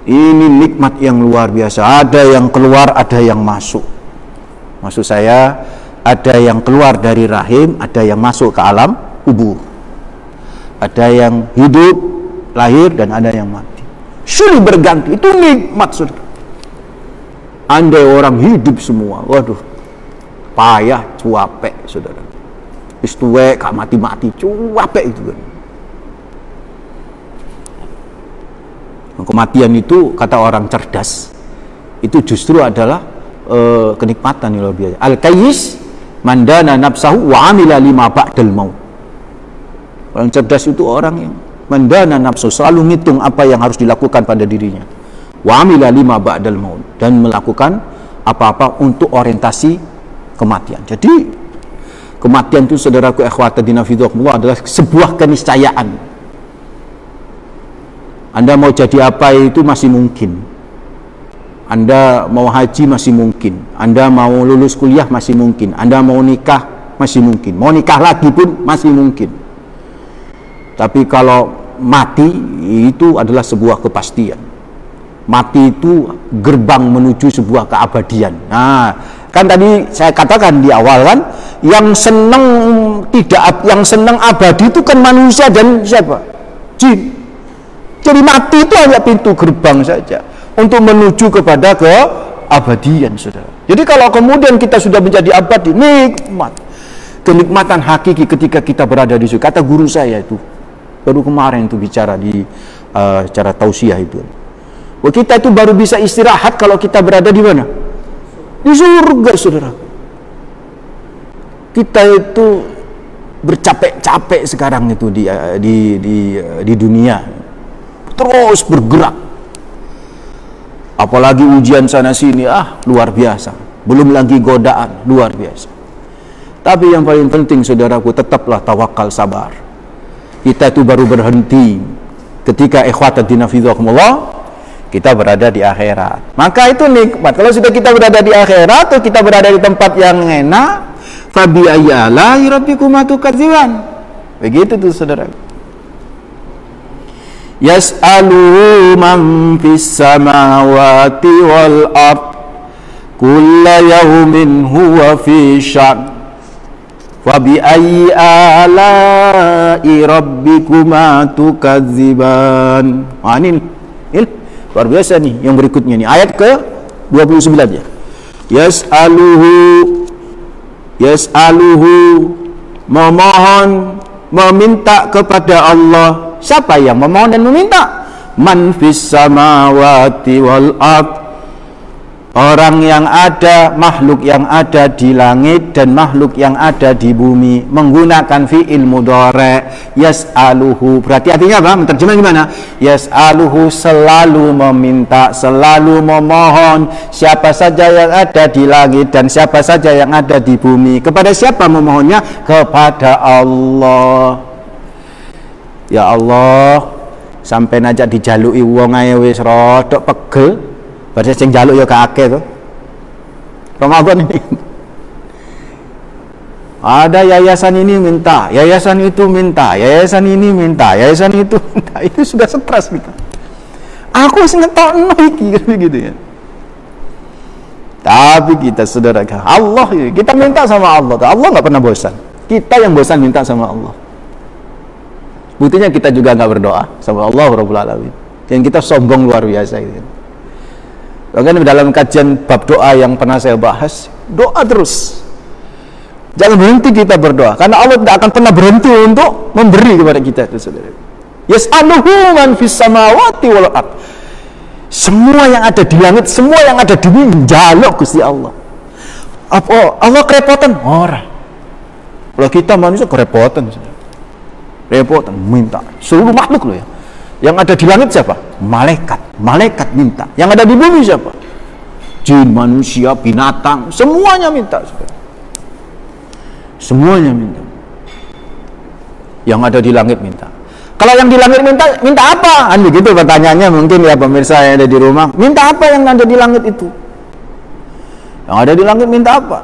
Ini nikmat yang luar biasa. Ada yang keluar, ada yang masuk. Maksud saya, ada yang keluar dari rahim, ada yang masuk ke alam kubur. Ada yang hidup, lahir, dan ada yang mati. Silih berganti, itu nikmat saudara. Andai orang hidup semua, waduh, payah, cuapek saudara. Istuwe, gak mati-mati, cuapek itu kan. Kematian itu, kata orang cerdas, itu justru adalah kenikmatan yang luar biasa. Al-Qayyis mandana nafsahu wa amila lima ba'dal maut. Orang cerdas itu orang yang mandana nafsu, selalu ngitung apa yang harus dilakukan pada dirinya. Wa amila lima ba'dal maut, dan melakukan apa-apa untuk orientasi kematian. Jadi kematian itu saudaraku ikhwatadina fidhakumullah adalah sebuah keniscayaan. Anda mau jadi apa itu masih mungkin. Anda mau haji masih mungkin. Anda mau lulus kuliah masih mungkin. Anda mau nikah masih mungkin. Mau nikah lagi pun masih mungkin. Tapi kalau mati itu adalah sebuah kepastian. Mati itu gerbang menuju sebuah keabadian. Nah, kan tadi saya katakan di awal kan, yang senang abadi itu kan manusia dan siapa? Jin. Jadi mati itu hanya pintu gerbang saja untuk menuju kepada keabadian, saudara. Jadi kalau kemudian kita sudah menjadi abadi, nikmat, kenikmatan hakiki ketika kita berada di situ. Kata guru saya itu baru kemarin itu bicara di cara tausiah itu. Oh, kita itu baru bisa istirahat kalau kita berada di mana? Di surga, saudara. Kita itu bercapek-capek sekarang itu di dunia, terus bergerak. Apalagi ujian sana sini, luar biasa. Belum lagi godaan, luar biasa. Tapi yang paling penting saudaraku, tetaplah tawakal, sabar. Kita itu baru berhenti ketika ikhwatadina fidhakumullah kita berada di akhirat. Maka itu nikmat. Kalau sudah kita berada di akhirat, atau kita berada di tempat yang enak, fabi ayyi ala'i rabbikuma tukadziban. Begitu tuh saudara. Yas'alu man fis samawati wal ard kulla yawmin huwa fi sya'n. Fabi ayyi ala'i rabbikuma tukadziban. Ini luar biasa nih yang berikutnya nih, ayat ke 29 ya. Yas'aluhu memohon, meminta kepada Allah. Siapa yang memohon dan meminta? Man fis samawati wal ard, orang yang ada, makhluk yang ada di langit dan makhluk yang ada di bumi, menggunakan fi'il mudhari'. Yas'aluhu, berarti artinya apa? Terjemah gimana? Yas'aluhu, selalu meminta, selalu memohon. Siapa saja yang ada di langit dan siapa saja yang ada di bumi. Kepada siapa memohonnya? Kepada Allah. Ya Allah, sampai najak dijaluki wong ae wis rodok pegel. Berarti sing jaluk ya kakek tuh. Ramadan ini. Ada yayasan ini minta, yayasan itu minta, yayasan ini minta, yayasan itu minta. Itu sudah stres kita. Aku sing ngetokno iki gitu ya. Tapi kita saudara, Allah, kita minta sama Allah. Allah nggak pernah bosan. Kita yang bosan minta sama Allah. Buktinya kita juga nggak berdoa sama Allah Rabbul Alamin. Dan kita sombong luar biasa gitu. Bahkan dalam kajian bab doa yang pernah saya bahas, doa terus. Jangan berhenti kita berdoa, karena Allah tidak akan pernah berhenti untuk memberi kepada kita, saudara. Yas'aluhu man fis samawati wal ard. Semua yang ada di langit, semua yang ada di bumi menjaluk Gusti Allah. Apa Allah kerepotan? Ora. Kalau kita manusia kerepotan, saudara. Repotan minta. Seluruh makhluk loh ya. Yang ada di langit siapa? Malaikat. Malaikat minta. Yang ada di bumi siapa? Jin, manusia, binatang, semuanya minta, saudara. Semuanya minta. Yang ada di langit minta. Kalau yang di langit minta apa? Kan begitu pertanyaannya mungkin ya pemirsa yang ada di rumah. Minta apa yang ada di langit itu? Yang ada di langit minta apa?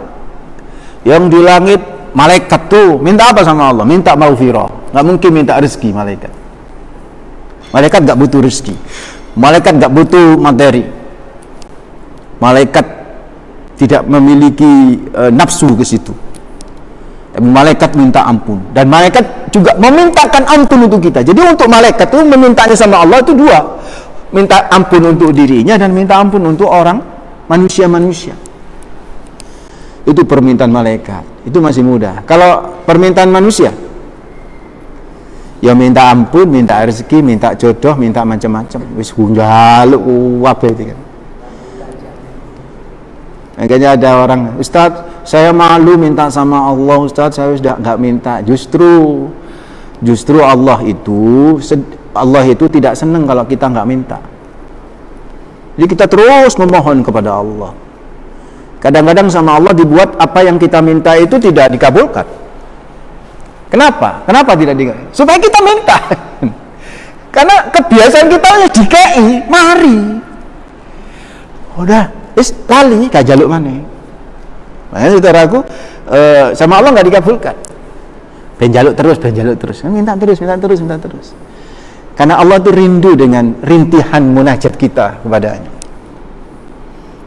Yang di langit malaikat tuh minta apa sama Allah? Minta maghfirah. Nggak mungkin minta rezeki malaikat. Malaikat nggak butuh rezeki. Malaikat nggak butuh materi. Malaikat tidak memiliki nafsu ke situ. Malaikat minta ampun, dan malaikat juga memintakan ampun untuk kita. Jadi untuk malaikat itu memintanya sama Allah itu dua, minta ampun untuk dirinya dan minta ampun untuk orang manusia-manusia. Itu permintaan malaikat, itu masih mudah. Kalau permintaan manusia, ya minta ampun, minta rezeki, minta jodoh, minta macam-macam. Wis jaluk wae itu kan. Makanya ada orang, Ustaz, saya malu minta sama Allah, Ustaz, saya sudah nggak minta. Justru Allah itu tidak senang kalau kita nggak minta. Jadi kita terus memohon kepada Allah. Kadang-kadang sama Allah dibuat apa yang kita minta itu tidak dikabulkan. Kenapa? Kenapa tidak dikabulkan? Supaya kita minta. Karena kebiasaan kita ya DKI, mari. Udah, lali gak jaluk mana. Makanya saudaraku, sama Allah nggak dikabulkan. Ben jaluk terus, minta terus. Karena Allah itu rindu dengan rintihan munajat kita kepadanya.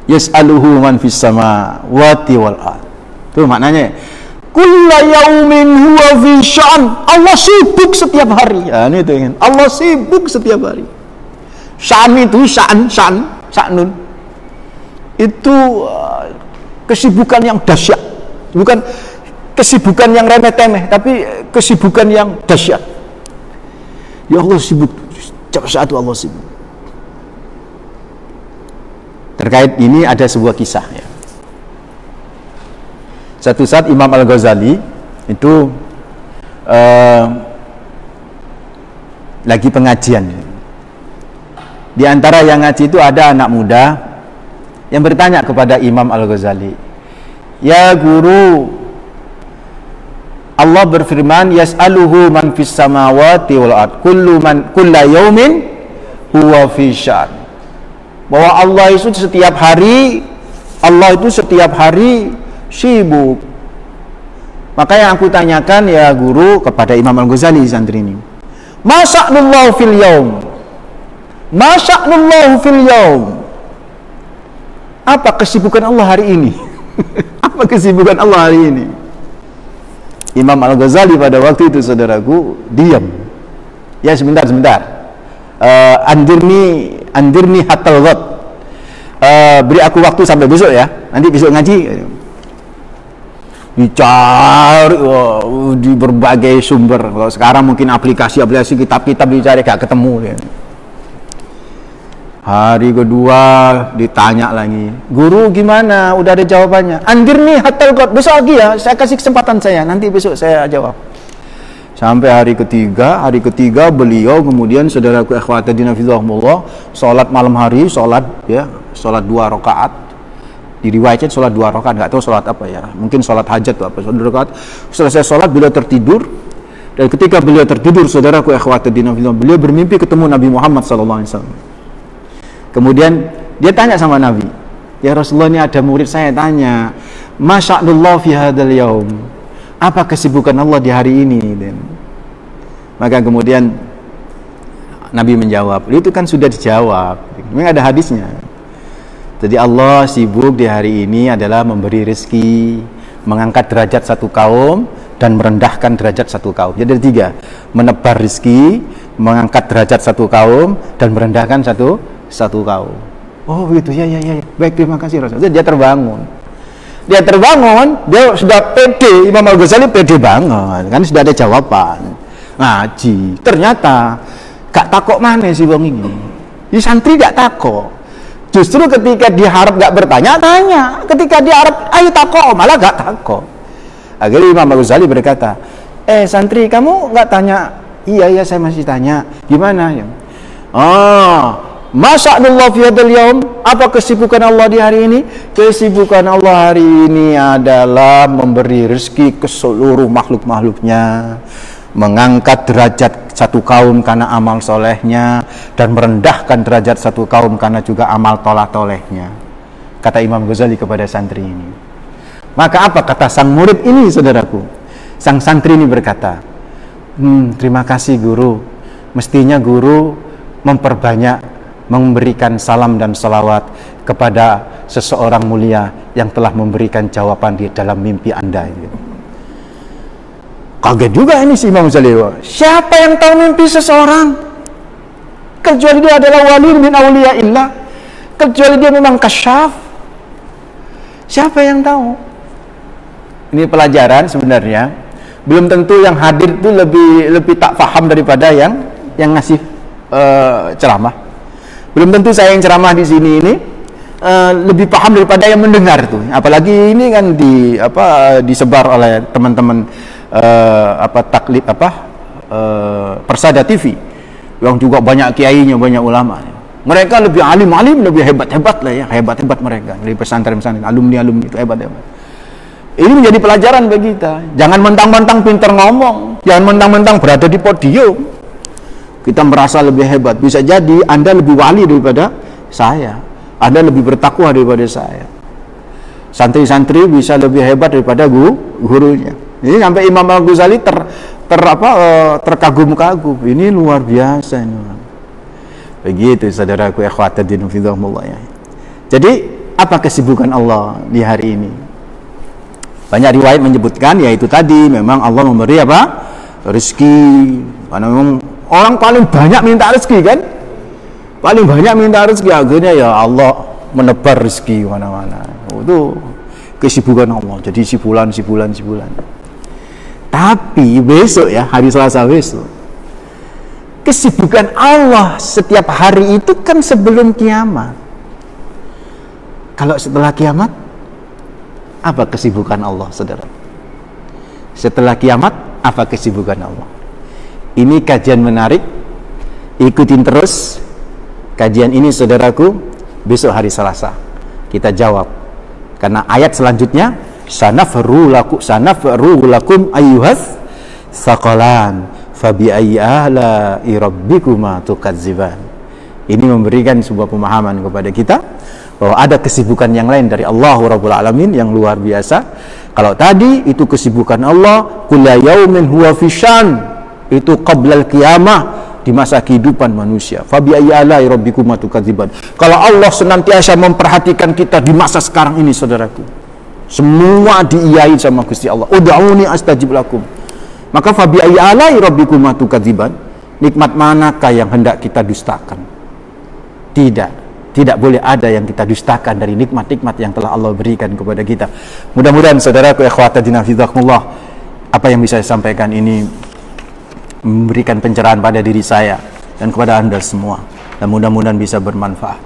Yas'aluhu man fis samawati wal ard. Itu maknanya. Kulla yaumin huwa fi sya'an. Allah sibuk setiap hari. Ya, ini itu kan. Allah sibuk setiap hari. Sya'an itu sya'nun. Itu kesibukan yang dahsyat, bukan kesibukan yang remeh-temeh, tapi kesibukan yang dahsyat. Ya Allah sibuk, satu Allah sibuk. Terkait ini ada sebuah kisah ya. Satu saat Imam Al-Ghazali itu lagi pengajian. Di antara yang ngaji itu ada anak muda yang bertanya kepada Imam Al-Ghazali, "Ya guru, Allah berfirman, yas'aluhu man fis samawati wal ard, kulla yaumin huwa fi sya'n." Bahwa Allah itu setiap hari sibuk. Maka yang aku tanyakan ya guru kepada Imam Al-Ghazali santri ini, ma sya'nullahu fil yaum? Ma sya'nullahu fil yaum? Apa kesibukan Allah hari ini? Apa kesibukan Allah hari ini? Imam Al-Ghazali pada waktu itu saudaraku diam. Ya sebentar. Andirni hatal ghad. Beri aku waktu sampai besok ya. Nanti besok ngaji. Dicari di berbagai sumber. Kalau sekarang mungkin aplikasi kitab-kitab dicari gak ketemu ya. Hari kedua ditanya lagi, guru gimana? Udah ada jawabannya. Andirni hatal ghad. Besok lagi ya, saya kasih kesempatan saya. Nanti besok saya jawab. Sampai hari ketiga beliau kemudian saudaraku ikhwatadina fillah, sholat malam hari, sholat 2 rakaat. Diriwayatkan sholat 2 rakaat, nggak tahu sholat apa ya. Mungkin sholat hajat atau apa. Sholat 2 rakaat. Selesai sholat beliau tertidur. Dan ketika beliau tertidur, saudaraku ikhwatadina fillah, beliau bermimpi ketemu Nabi Muhammad SAW. Kemudian dia tanya sama Nabi, ya Rasulullah, ini ada murid saya tanya, ma sya'nullah fi hadzal yaum? Apa kesibukan Allah di hari ini? Maka kemudian Nabi menjawab, itu kan sudah dijawab. Memang ada hadisnya. Jadi Allah sibuk di hari ini adalah memberi rezeki, mengangkat derajat satu kaum dan merendahkan derajat satu kaum. Jadi ada 3, menebar rezeki, mengangkat derajat satu kaum dan merendahkan satu kaum. Oh begitu, ya. Baik, terima kasih Rasul. Dia terbangun. Dia terbangun, dia sudah pede, Imam Al-Ghazali pede banget, kan sudah ada jawaban. Ngaji, ternyata gak takok mana sih wong ini. Di santri gak takok. Justru ketika dia harap gak bertanya, tanya. Ketika dia harap, ayo takok, malah gak takok. Akhirnya Imam Al-Ghazali berkata, santri kamu gak tanya? Iya saya masih tanya. Gimana ya? Masya'allah fi hadzal yaum, apa kesibukan Allah di hari ini? Kesibukan Allah hari ini adalah memberi rezeki ke seluruh makhluk-makhluknya, mengangkat derajat satu kaum karena amal solehnya, dan merendahkan derajat satu kaum karena juga amal tolah-tolehnya, kata Imam Ghazali kepada santri ini. Maka apa kata sang murid ini, saudaraku? Sang santri ini berkata, terima kasih guru, mestinya guru memperbanyak memberikan salam dan salawat kepada seseorang mulia yang telah memberikan jawaban di dalam mimpi Anda. Kaget juga ini si Imam Ghazali. Siapa yang tahu mimpi seseorang? Kecuali dia adalah wali min awliyaillah, kecuali dia memang kasyaf. Siapa yang tahu? Ini pelajaran sebenarnya. Belum tentu yang hadir itu lebih tak paham daripada yang ngasih ceramah. Belum tentu saya yang ceramah di sini ini lebih paham daripada yang mendengar tuh. Apalagi ini kan disebar oleh teman-teman Persada TV yang juga banyak kiainya, banyak ulama. Mereka lebih alim, lebih hebat lah ya, hebat mereka dari pesantren-pesantren, alumni itu hebat. Ini menjadi pelajaran bagi kita. Jangan mentang-mentang pintar ngomong, jangan mentang-mentang berada di podium kita merasa lebih hebat. Bisa jadi Anda lebih wali daripada saya, Anda lebih bertakwa daripada saya. Santri-santri bisa lebih hebat daripada gurunya. Ini sampai Imam Al-Ghazali terkagum-kagum. Ini luar biasa ini. Begitu saudaraku, ikhwatuddin fillah ya. Jadi apa kesibukan Allah di hari ini? Banyak riwayat menyebutkan, yaitu tadi memang Allah memberi rezeki. Karena memang orang paling banyak minta rezeki kan, paling banyak minta rezeki, akhirnya ya Allah menebar rezeki mana-mana. Itu kesibukan Allah. Jadi sibulan. Tapi besok ya, hari Selasa besok, kesibukan Allah setiap hari itu kan sebelum kiamat. Kalau setelah kiamat, apa kesibukan Allah, saudara? Setelah kiamat, apa kesibukan Allah? Ini kajian menarik, ikutin terus kajian ini saudaraku. Besok hari Selasa kita jawab, karena ayat selanjutnya sanafru lakum ayyuhas tsaqalan fabi ayyi ala'i rabbikuma tukadziban. Ini memberikan sebuah pemahaman kepada kita bahwa ada kesibukan yang lain dari Allah Rabbul Alamin yang luar biasa. Kalau tadi itu kesibukan Allah, kullu yaumin huwa fi syan, itu qablal qiyamah, di masa kehidupan manusia. Fabi ayyi ala'i rabbikuma tukadziban. Kalau Allah senantiasa memperhatikan kita di masa sekarang ini, saudaraku, semua diiyai sama Gusti Allah. Ud'uni astajib lakum. Maka fabi ayyi ala'i rabbikuma tukadziban, nikmat manakah yang hendak kita dustakan? Tidak boleh ada yang kita dustakan dari nikmat-nikmat yang telah Allah berikan kepada kita. Mudah-mudahan saudaraku, ikhwatuddin fillah, apa yang bisa saya sampaikan ini memberikan pencerahan pada diri saya dan kepada Anda semua, dan mudah-mudahan bisa bermanfaat.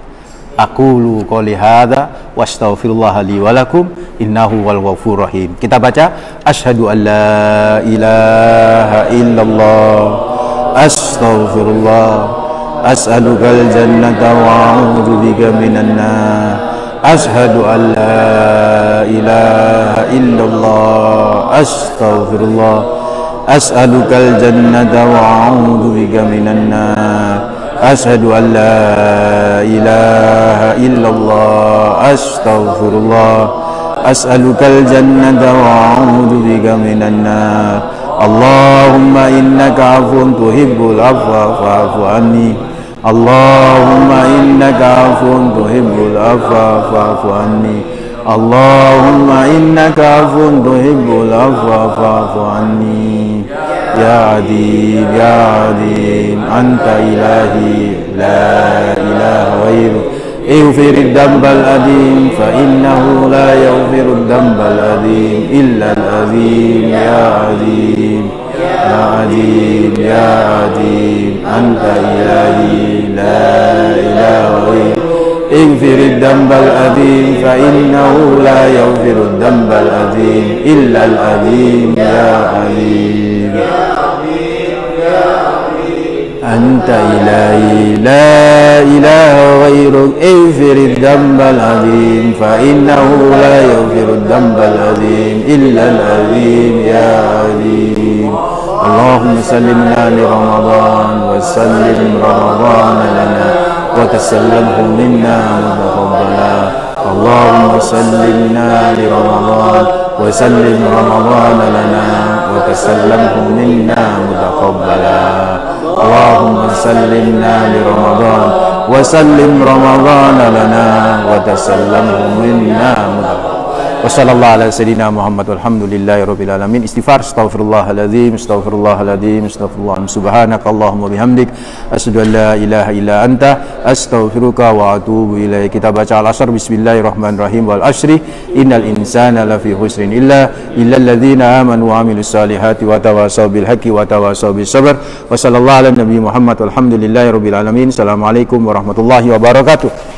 Aqulu qouli hadza wa astaghfirullah li wa lakum innahu wal ghafurur rahim. Kita baca asyhadu an la ilaha illallah astaghfirullah as'alukal jannata wa a'udzu bika minan nar. Asyhadu an la ilaha illallah astaghfirullah as'alukal jannata wa a'udzu bika minan nar. Asyhadu an la ilaha illallah astaghfirullah as'alukal jannata wa a'udzu bika minan nar. Allahumma innaka 'afuwun tuhibbul 'afwa fa'fu anni. Allahumma innaka 'afuwun tuhibbul 'afwa fa'fu anni. Allahumma innaka 'afuwun tuhibbul 'afwa fa'fu anni. Ya Adim, Ya Adim, Anta ilahi, la ilaha ghairu. اغفر الذنب الأديم فإنه لا يغفر الذنب الأديم إلا الأديم يا عظيم يا عظيم يا عظيم أنت إلهي لا إله غيرك اغفر الذنب الأديم فإنه لا يغفر الذنب الأديم إلا الأديم يا عظيم أنت إلهي لا إله غيرك اغفر الذنب العظيم فإنه لا يغفر الذنب العظيم إلا العظيم يا عظيم اللهم سلمنا لرمضان وسلم رمضان لنا وتسلمه منا متقبلا اللهم سلمنا لرمضان وسلم رمضان لنا وتسلمه منا متقبلا اللهم سلمنا لرمضان وسلم رمضان لنا وتسلمه منا متقبلا Wassallallahu ala sayyidina Muhammad walhamdulillahi rabbil alamin. Istighfar, astaghfirullahaladzim, astaghfirullahaladzim, astaghfirullah. Subhanakallahumma bihamdik, asyhadu an la ilaha illa anta, astaghfiruka wa atubu ilaik. Kita baca Al-Asr, bismillahirrahmanirrahim. Wal asri, innal insana lafi khusrin illa alladzina amanu wa amilus salihati wa tawasaw bil haqqi wa tawasaw bis sabr. Wassallallahu ala nabi Muhammad walhamdulillahi rabbil alamin. Assalamualaikum warahmatullahi wabarakatuh.